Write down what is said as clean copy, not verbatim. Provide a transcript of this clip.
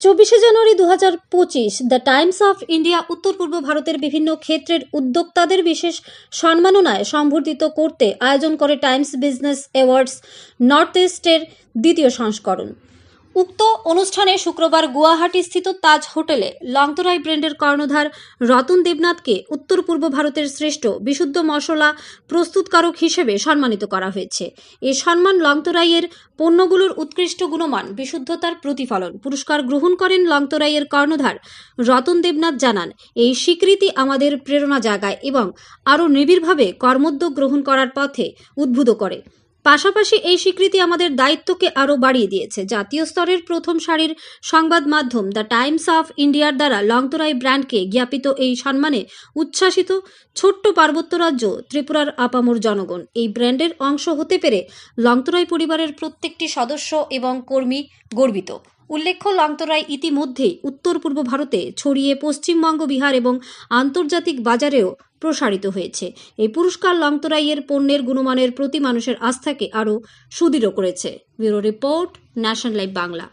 24 January 2025 the Times of India উত্তর পূর্ব ভারতের বিভিন্ন ক্ষেত্রের উদ্যোক্তাদের বিশেষ সম্মাননায় সম্বর্ধিত করতে আয়োজন করে টাইমস বিজনেস অ্যাওয়ার্ডস নর্থ ইস্টের দ্বিতীয় সংস্করণ। উক্ত অনুষ্ঠানে শুক্রবার গুয়াহাটিস্থিত তাজ হোটেলে লংতরাই ব্র্যান্ডের কর্ণধার রতন দেবনাথকে উত্তর পূর্ব ভারতের শ্রেষ্ঠ বিশুদ্ধ মশলা প্রস্তুতকারক হিসেবে সম্মানিত করা হয়েছে। এই সম্মান লংতরাইয়ের পণ্যগুলোর উৎকৃষ্ট গুণমান, বিশুদ্ধতার প্রতিফলন। পুরস্কার গ্রহণ করেন লংতরাইয়ের কর্ণধার রতন দেবনাথ জানান, এই স্বীকৃতি আমাদের প্রেরণা জাগায় এবং আরও নিবিড়ভাবে কর্মোদ্যোগ গ্রহণ করার পথে উদ্বুদ্ধ করে। পাশাপাশি এই স্বীকৃতি আমাদের দায়িত্বকে আরও বাড়িয়ে দিয়েছে। জাতীয় স্তরের প্রথম সারির সংবাদ মাধ্যম দ্য টাইমস অফ ইন্ডিয়ার দ্বারা লংতরাই ব্র্যান্ডকে জ্ঞাপিত এই সম্মানে উচ্ছ্বাসিত ছোট্ট পার্বত্য রাজ্য ত্রিপুরার আপামর জনগণ। এই ব্র্যান্ডের অংশ হতে পেরে লংতরাই পরিবারের প্রত্যেকটি সদস্য এবং কর্মী গর্বিত। উল্লেখ্য, লংতরাই ইতিমধ্যেই উত্তর পূর্ব ভারতে ছড়িয়ে পশ্চিমবঙ্গ, বিহার এবং আন্তর্জাতিক বাজারেও প্রসারিত হয়েছে। এই পুরস্কার লংতরাইয়ের পণ্যের গুণমানের প্রতি মানুষের আস্থাকে আরও সুদৃঢ় করেছে। Bureau report, national live Bangla.